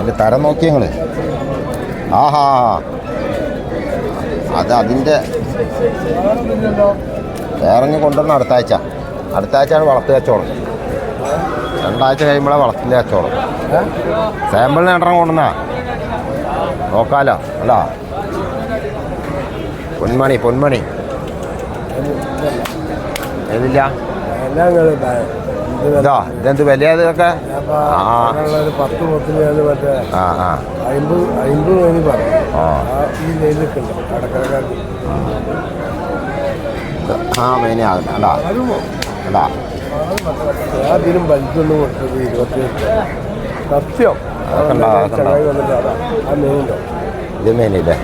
അതിൻ്റെ തരം നോക്കി ഞങ്ങൾ. ആഹാ, അത് അതിൻ്റെ വേറെഞ്ഞ് കൊണ്ടുവരണം അടുത്ത ആഴ്ചയാണ് വളർത്ത് കച്ചവടം. 2 ആഴ്ച കഴിയുമ്പോഴാണ് വളർത്തിൻ്റെ കച്ചവടം. സാമ്പിളിന് 2 കൊണ്ടുവന്നാ നോക്കാലോ. അല്ല പൊന്മണി ഏതില്ല ഇതാ ഇതെന്ത് വില ഇതൊക്കെ? മേനാകണ്ടാ അതിനും ബൽക്കൊന്നും കൊടുത്തത് 28 സത്യം. ഇത് മേനില്ലേ?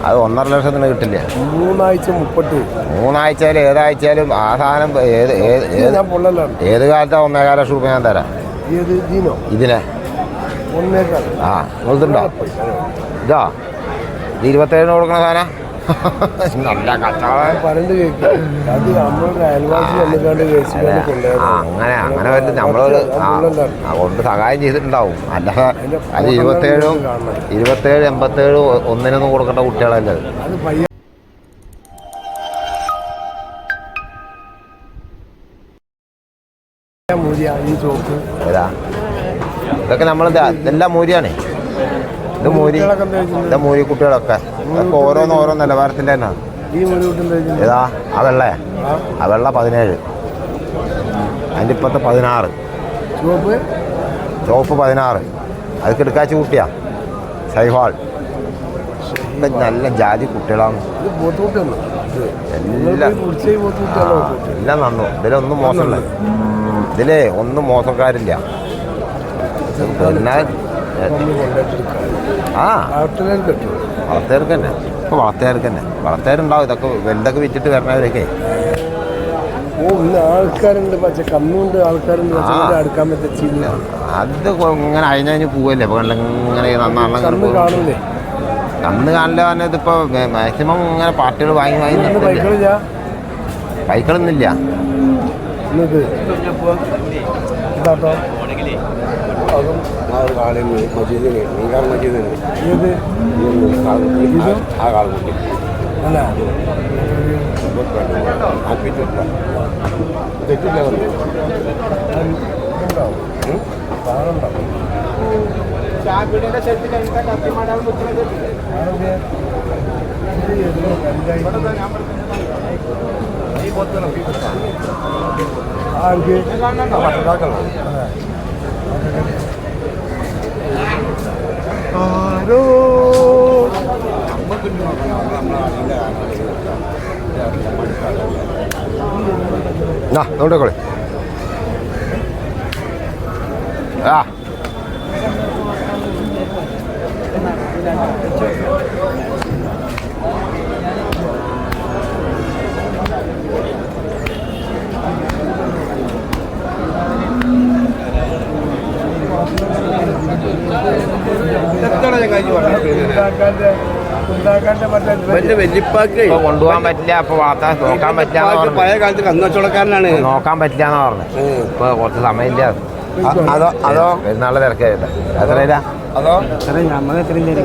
അത് 1.5 ലക്ഷത്തിന് കിട്ടില്ല. 3 ആഴ്ച 30. 3 ആഴ്ചയിലും ഏതാഴ്ചയിലും ആ സാധനം ഏത് കാലത്താ 1.25 ലക്ഷം രൂപ ഞാൻ തരാം. ഇതിനെ ആ നിങ്ങളുണ്ടോ? ഇതാ ഇത് 27 കൊടുക്കണ സാധനം. നല്ല കച്ചവടം അങ്ങനെ പറ്റും. നമ്മളൊരു കൊണ്ട് സഹായം ചെയ്തിട്ടുണ്ടാവും. അല്ലാതെ അത് 27, 87 ഒന്നിനൊന്നും കൊടുക്കേണ്ട കുട്ടികളല്ലേ. ഇതൊക്കെ നമ്മൾ ഇതെല്ലാം മൂരിയാണ്. ഇത് മൂരി കുട്ടികളൊക്കെ ഓരോ നിലവാരത്തിൻ്റെ തന്നെ. ഏതാ ആ വെള്ള 17, അതിൻ്റെ ഇപ്പത്തെ 16, ചുവപ്പ് 16. അതൊക്കെ എടുക്കാച്ച് കുട്ടിയാ സൈഹാൾ. നല്ല ജാതി കുട്ടികളാണ് എല്ലാം നന്നു. ഇതിലൊന്നും മോശമില്ല, ഒന്നും മോശക്കാരില്ല. പിന്നെ വളർത്തുകാർക്ക് തന്നെ വളർത്തുകാരുണ്ടാവും. ഇതൊക്കെ വലുതൊക്കെ വിറ്റിട്ട് വരണവരൊക്കെ ആൾക്കാരുണ്ട്. പക്ഷെ കന്നുണ്ട് ആൾക്കാരുണ്ട്. അത് ഇങ്ങനെ അഴിഞ്ഞ് പോവല്ലേ. ഇപ്പൊ ഇങ്ങനെ കാണില്ലേ? കന്ന് കാണില്ല പറഞ്ഞത്. ഇപ്പൊ മാക്സിമം ഇങ്ങനെ പാർട്ടികൾ വാങ്ങി ബൈക്കുകളൊന്നുമില്ല. അതും ആ കാളുകുട്ടി അല്ല തെറ്റില്ല. നോക്കോളെ ആ വെല്ലിപ്പാക്ക് കൊണ്ടുപോകാൻ പറ്റില്ല. അപ്പൊ വാർത്ത നോക്കാൻ പറ്റില്ല. പഴയ കാലത്ത് കന്നുവച്ചവടക്കാരനാണ്. നോക്കാൻ പറ്റില്ല എന്ന് പറഞ്ഞു. ഇപ്പൊ കുറച്ച് സമയമില്ല. അതോ പെരുന്നാളെ തിരക്കായില്ല. എത്രയില്ല? അതോ നമ്മൾ 29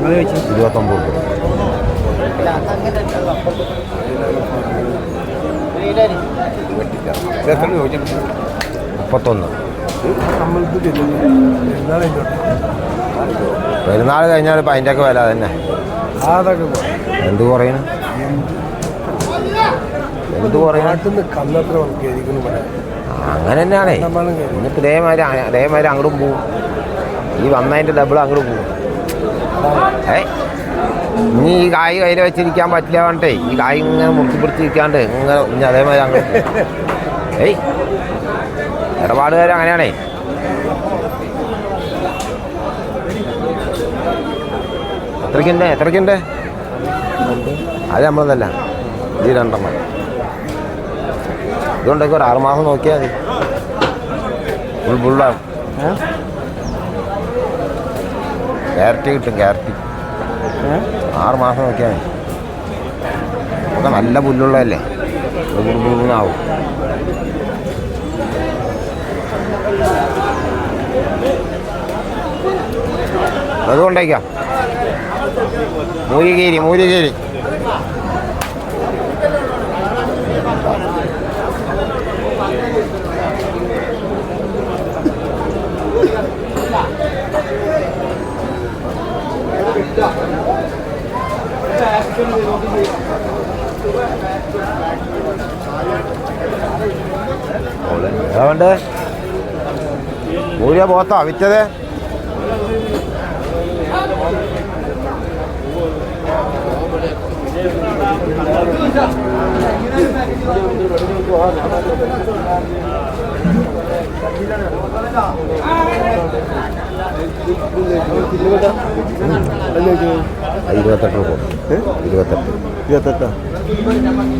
31. പെരുന്നാൾ കഴിഞ്ഞാൽ ഇപ്പം അതിൻ്റെ ഒക്കെ വില തന്നെ. എന്ത് പറയുന്നു? അങ്ങനെ തന്നെയാണേ. എന്നിട്ട് ഇതേമാതിരി അങ്ങോട്ടും പോവും. ഈ വന്നതിൻ്റെ ഡബിൾ അങ്ങോട്ട് പോവും. ഇനി ഈ കായ് കയ്യിൽ വെച്ചിരിക്കാൻ പറ്റില്ല പറഞ്ഞിട്ടേ ഈ കായ് ഇങ്ങനെ മുറിച്ചിപ്പിടിച്ചിരിക്കാണ്ട് ഇങ്ങനെ ഇനി അതേമാതിരി അങ്ങോട്ട് ഇടപാടുകാർ അങ്ങനെയാണേ. എത്രയ്ക്കുണ്ട്? അത് നമ്മളതല്ല, ഈ 2 എണ്ണം. ഇതുകൊണ്ടൊക്കെ ഒരു 6 മാസം നോക്കിയാൽ മതി. ഫുള്ളാകും. ക്യാരറ്റ് കിട്ടും. 6 മാസം നോക്കിയാൽ മതി. ഒക്കെ നല്ല പുല്ലുള്ളതല്ലേ, ആവും. അതുകൊണ്ടേക്കാം മൂരികേരി മൂരികേരി ഏതാണ്ട് മൂരിയ പോത്താ വിറ്റത് ഇരുപത്തെട്ട് രൂപ 28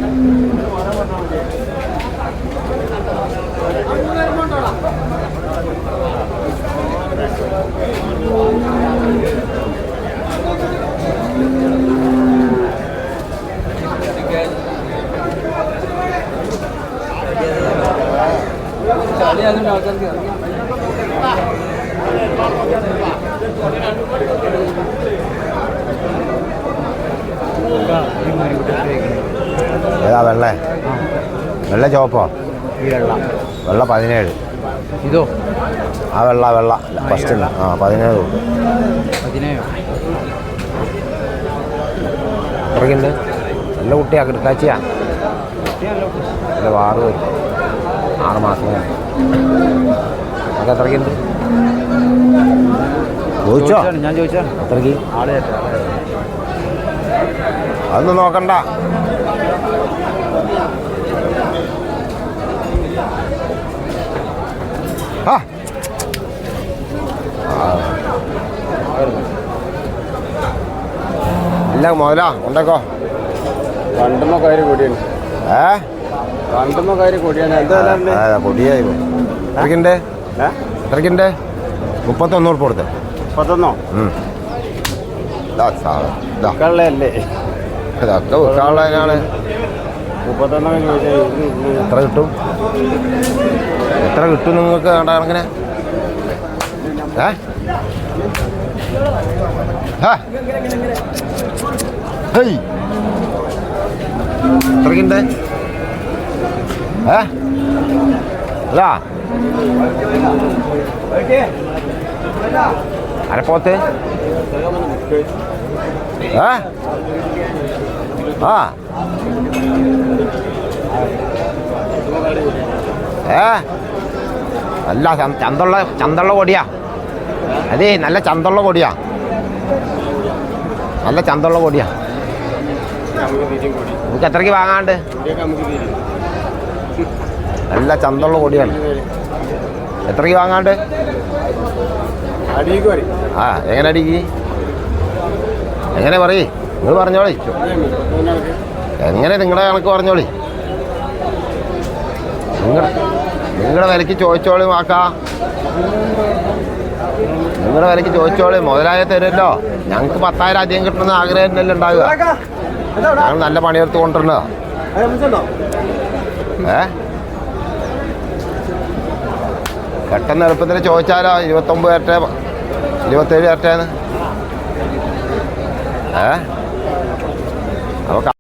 ഏതാ വെള്ള വെള്ള ചുവപ്പോ വെള്ള 17 ഇതോ ആ വെള്ള ഫസ്റ്റ് 17 എത്രക്കുണ്ട് നല്ല കുട്ടിയാ കിടക്കാച്ചിയാ നല്ല വാറ് വരും 6 മാസം അതൊക്കെ എത്രക്കുണ്ട് ചോദിച്ചോ ഞാൻ ചോദിച്ചാ എത്രക്ക് ആളെ അതൊന്നും നോക്കണ്ട ആ ഇല്ല മുതലാ ഉണ്ടക്കോ രണ്ടുമ്പോ കാര്യം കൂടിയാണ് ഏ രണ്ടുമ്പോ കാര്യം കൂടിയാണ് എന്താ പൊടിയായിരുന്നു എത്രക്കുണ്ട് എത്രക്കുണ്ട് 31 ഉറുപ്പ് കൊടുത്ത് 31 കള്ളയല്ലേ ഇതൊക്കെ വിൽക്കാനുള്ളതിനാണ് 31 എത്ര കിട്ടും നിങ്ങൾക്ക് വേണ്ട കണക്കിന് എത്രക്കുണ്ട് അല്ല അരപ്പോത്ത് നല്ല ചന്തുള്ള കൊടിയാ അതേ നല്ല ചന്തുള്ള കൊടിയാ നമുക്ക് എത്രയ്ക്ക് വാങ്ങാണ്ട് നല്ല ചന്തുള്ള കൊടിയാണ് എത്രയ്ക്ക് വാങ്ങാണ്ട് എങ്ങനെ അടിക്ക് എങ്ങനെ പറയ് നിങ്ങൾ പറഞ്ഞോളി എങ്ങനെ നിങ്ങളുടെ കണക്ക് പറഞ്ഞോളി നിങ്ങളുടെ വിലയ്ക്ക് ചോദിച്ചോളി വാക്കാ നിങ്ങളുടെ വിലയ്ക്ക് ചോദിച്ചോളി മുതലായ തരുമല്ലോ ഞങ്ങൾക്ക് 10,000 അധികം കിട്ടുന്ന ആഗ്രഹം തന്നെയല്ലേ ഉണ്ടാവുക ഞങ്ങൾ നല്ല പണിയെടുത്ത് കൊണ്ടുവരണോ പെട്ടെന്ന് എളുപ്പത്തിൽ ചോദിച്ചാലോ 29 വരട്ടെ 27 വരട്ടേന്ന് അപ്പോൾ